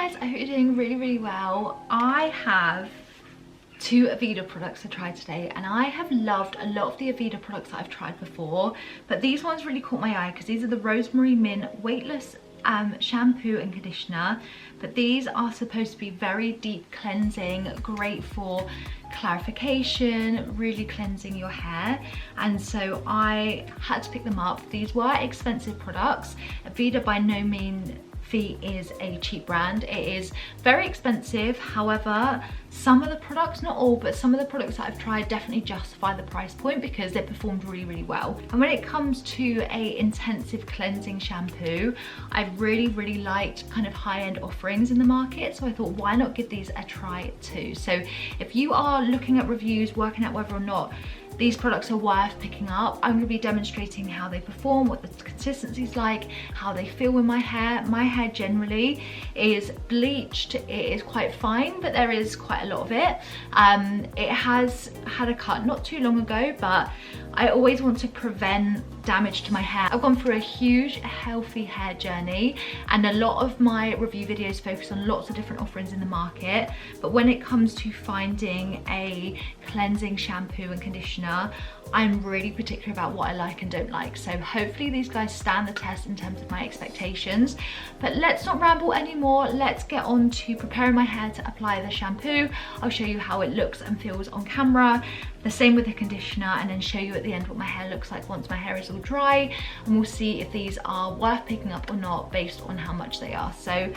guys, I hope you're doing really well. I have two Aveda products to try today, and I have loved a lot of the Aveda products that I've tried before, but these ones really caught my eye because these are the Rosemary Mint Weightless shampoo and conditioner. But these are supposed to be very deep cleansing, great for clarification, really cleansing your hair, and so I had to pick them up. These were expensive products. Aveda by no means is a cheap brand. It is very expensive. However, some of the products, not all, but some of the products that I've tried definitely justify the price point because they performed really well. And when it comes to a intensive cleansing shampoo, I've really liked kind of high-end offerings in the market, so I thought why not give these a try too. So if you are looking at reviews, working out whether or not these products are worth picking up, I'm going to be demonstrating how they perform, what the consistency is like, how they feel with my hair. My hair generally is bleached. It is quite fine, but there is quite a lot of it. It has had a cut not too long ago, but I always want to prevent damage to my hair. I've gone through a huge healthy hair journey, and a lot of my review videos focus on lots of different offerings in the market, but when it comes to finding a cleansing shampoo and conditioner, I'm really particular about what I like and don't like. So hopefully these guys stand the test in terms of my expectations. But let's not ramble anymore. Let's get on to preparing my hair to apply the shampoo. I'll show you how it looks and feels on camera. The same with the conditioner, and then show you at the end what my hair looks like once my hair is all dry, and we'll see if these are worth picking up or not based on how much they are. So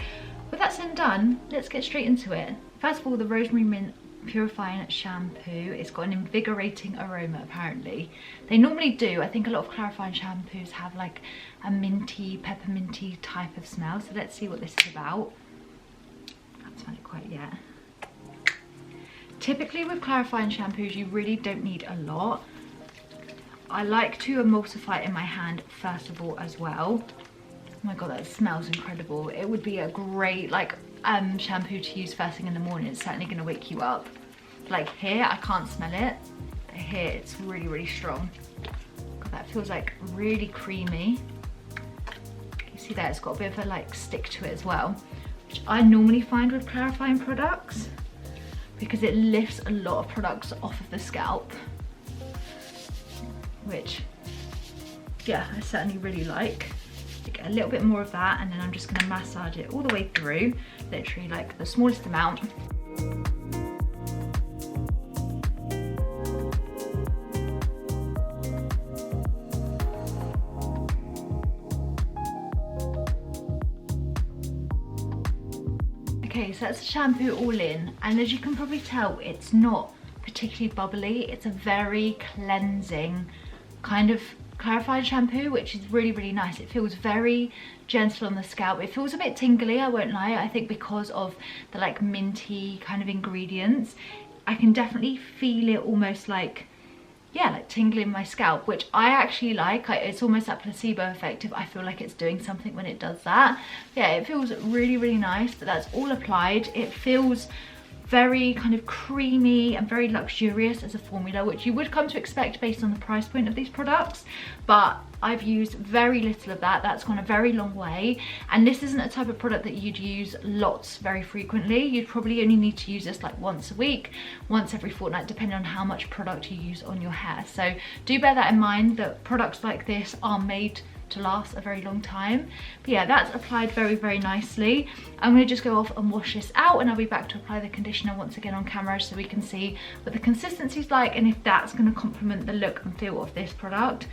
with that said and done, let's get straight into it. First of all, the Rosemary Mint Purifying Shampoo, it's got an invigorating aroma apparently. They normally do. I think a lot of clarifying shampoos have like a minty, pepperminty type of smell. So let's see what this is about. Can't smell it quite yet. Typically with clarifying shampoos, you really don't need a lot. I like to emulsify it in my hand first of all as well. Oh my god, that smells incredible. It would be a great like shampoo to use first thing in the morning. It's certainly going to wake you up. Like here, I can't smell it, but here it's really strong. God, that feels like really creamy. You see that it's got a bit of a like stick to it as well, which I normally find with clarifying products because it lifts a lot of products off of the scalp, which yeah, I certainly really like. Get a little bit more of that, and then I'm just going to massage it all the way through, literally like the smallest amount. Okay, so that's the shampoo all in, and as you can probably tell, it's not particularly bubbly. It's a very cleansing kind of clarifying shampoo, which is really nice. It feels very gentle on the scalp. It feels a bit tingly, I won't lie. I think because of the like minty kind of ingredients, I can definitely feel it almost like, yeah, like tingling my scalp, which I actually like. It's almost that placebo effect if I feel like it's doing something when it does that. Yeah, it feels really nice, but that's all applied. It feels very kind of creamy and very luxurious as a formula, which you would come to expect based on the price point of these products, but I've used very little of that. That's gone a very long way, and this isn't a type of product that you'd use lots very frequently. You'd probably only need to use this like once a week, once every fortnight, depending on how much product you use on your hair. So do bear that in mind, that products like this are made to last a very long time. But yeah, that's applied very nicely. I'm going to just go off and wash this out, and I'll be back to apply the conditioner once again on camera so we can see what the consistency is like and if that's going to complement the look and feel of this product.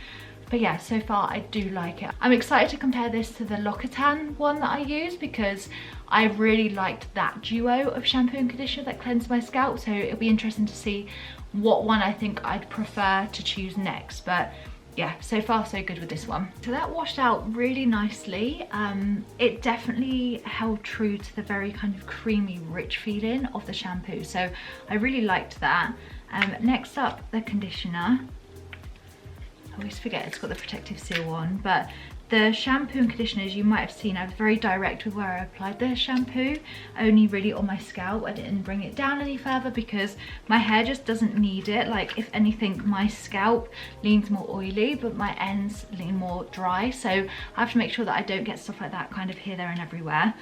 But yeah, so far I do like it. I'm excited to compare this to the L'Occitane one that I use because I really liked that duo of shampoo and conditioner that cleansed my scalp, so it'll be interesting to see what one I think I'd prefer to choose next. But yeah, so far so good with this one. So that washed out really nicely. It definitely held true to the very kind of creamy, rich feeling of the shampoo, so I really liked that. Next up, the conditioner. I always forget it's got the protective seal on, but the shampoo and conditioners, you might have seen, I was very direct with where I applied the shampoo, only really on my scalp. I didn't bring it down any further because my hair just doesn't need it. Like, if anything, my scalp leans more oily, but my ends lean more dry. So I have to make sure that I don't get stuff like that kind of here, there and everywhere.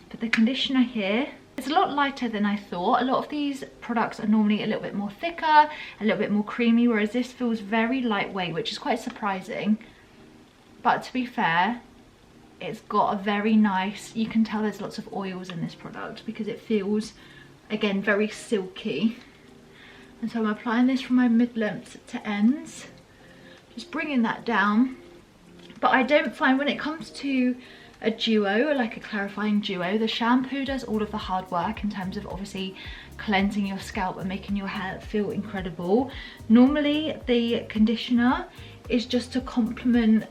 But the conditioner here, it's a lot lighter than I thought. A lot of these products are normally a little bit more thicker, a little bit more creamy, whereas this feels very lightweight, which is quite surprising. But to be fair, it's got a very nice, you can tell there's lots of oils in this product because it feels, again, very silky. And so I'm applying this from my mid-lengths to ends, just bringing that down. But I don't find when it comes to a duo, like a clarifying duo, the shampoo does all of the hard work in terms of obviously cleansing your scalp and making your hair feel incredible. Normally the conditioner is just to complement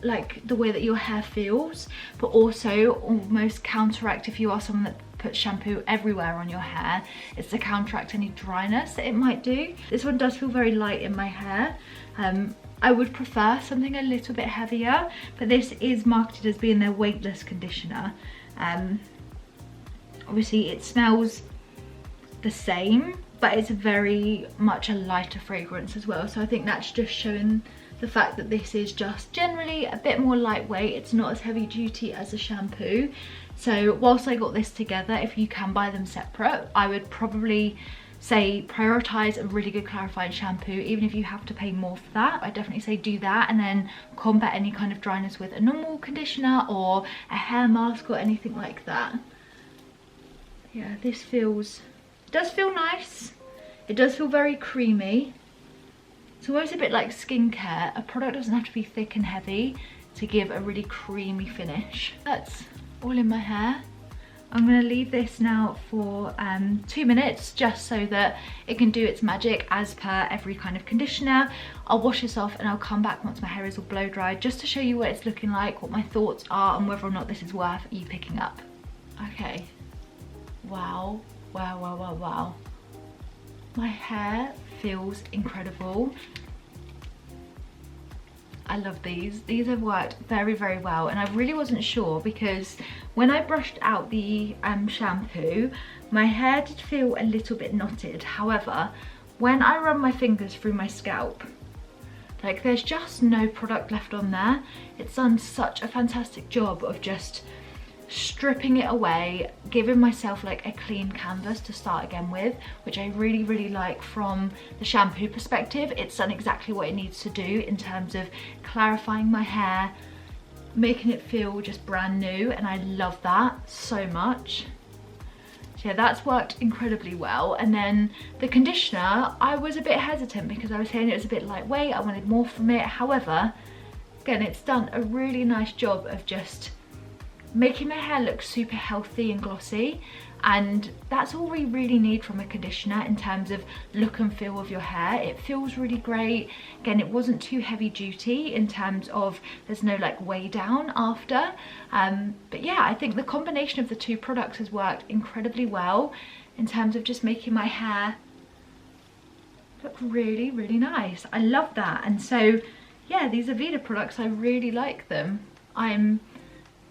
like the way that your hair feels, but also almost counteract, if you are someone that puts shampoo everywhere on your hair, it's to counteract any dryness that it might do. This one does feel very light in my hair. I would prefer something a little bit heavier, but this is marketed as being their weightless conditioner. Obviously it smells the same, but it's very much a lighter fragrance as well. So I think that's just showing the fact that this is just generally a bit more lightweight. It's not as heavy duty as a shampoo. So whilst I got this together, if you can buy them separate, I would probably say prioritize a really good clarifying shampoo, even if you have to pay more for that. I definitely say do that, and then combat any kind of dryness with a normal conditioner or a hair mask or anything like that. Yeah, this does feel nice. It does feel very creamy. It's almost a bit like skincare. A product doesn't have to be thick and heavy to give a really creamy finish. That's all in my hair. I'm going to leave this now for 2 minutes just so that it can do its magic as per every kind of conditioner. I'll wash this off and I'll come back once my hair is all blow dried just to show you what it's looking like, what my thoughts are, and whether or not this is worth you picking up. Okay. Wow. Wow, wow, wow, wow. My hair feels incredible. I love these. These have worked very, very well, and I really wasn't sure because when I brushed out the shampoo, my hair did feel a little bit knotted. However, when I run my fingers through my scalp, like there's just no product left on there. It's done such a fantastic job of just stripping it away, giving myself like a clean canvas to start again with, which I really, really like from the shampoo perspective. It's done exactly what it needs to do in terms of clarifying my hair, making it feel just brand new, and I love that so much. So yeah, that's worked incredibly well. And then the conditioner, I was a bit hesitant because I was saying it was a bit lightweight, I wanted more from it. However, again, it's done a really nice job of just making my hair look super healthy and glossy, and that's all we really need from a conditioner in terms of look and feel of your hair. It feels really great. Again, it wasn't too heavy duty in terms of there's no like weigh down after, but yeah, I think the combination of the two products has worked incredibly well in terms of just making my hair look really, really nice. I love that. And so yeah, these Aveda products, I really like them. I'm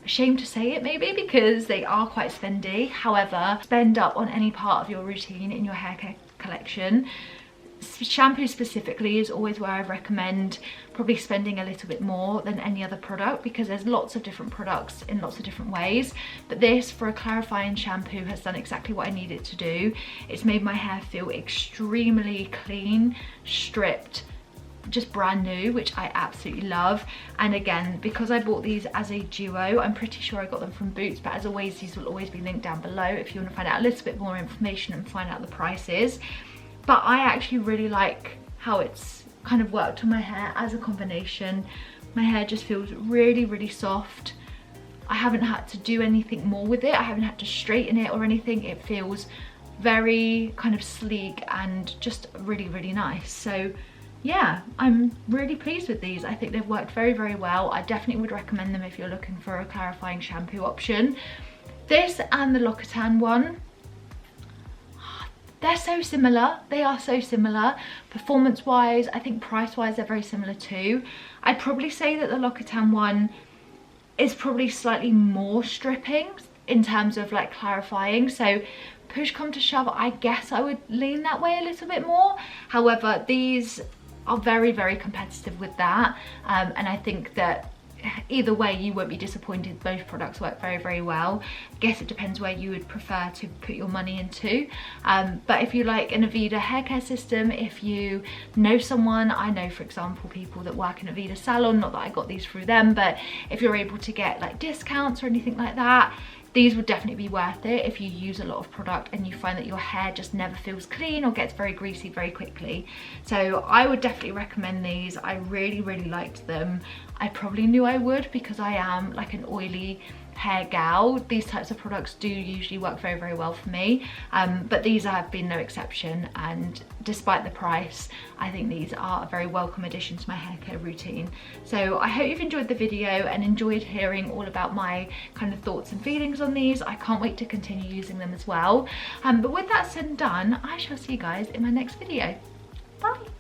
ashamed to say it maybe because they are quite spendy. However, spend up on any part of your routine in your hair care collection. Shampoo specifically is always where I recommend probably spending a little bit more than any other product, because there's lots of different products in lots of different ways, but this for a clarifying shampoo has done exactly what I need it to do. It's made my hair feel extremely clean, stripped, just brand new, which I absolutely love. And again, because I bought these as a duo, I'm pretty sure I got them from Boots, but as always, these will always be linked down below if you want to find out a little bit more information and find out the prices. But I actually really like how it's kind of worked on my hair as a combination. My hair just feels really, really soft. I haven't had to do anything more with it. I haven't had to straighten it or anything. It feels very kind of sleek and just really, really nice. So yeah, I'm really pleased with these. I think they've worked very, very well. I definitely would recommend them if you're looking for a clarifying shampoo option. This and the L'Occitane one, they're so similar. They are so similar. Performance wise, I think price wise, they're very similar too. I'd probably say that the L'Occitane one is probably slightly more stripping in terms of like clarifying. So push come to shove, I guess I would lean that way a little bit more. However, these are very, very competitive with that, and I think that either way you won't be disappointed. Both products work very, very well. I guess it depends where you would prefer to put your money into. But if you like an Aveda hair care system, if you know someone, I know for example people that work in Aveda salon, not that I got these through them, but if you're able to get like discounts or anything like that, these would definitely be worth it if you use a lot of product and you find that your hair just never feels clean or gets very greasy very quickly. So I would definitely recommend these. I really, really liked them. I probably knew I would because I am like an oily hair gal. These types of products do usually work very, very well for me, but these have been no exception, and despite the price, I think these are a very welcome addition to my hair care routine. So I hope you've enjoyed the video and enjoyed hearing all about my kind of thoughts and feelings on these. I can't wait to continue using them as well. But with that said and done, I shall see you guys in my next video. Bye.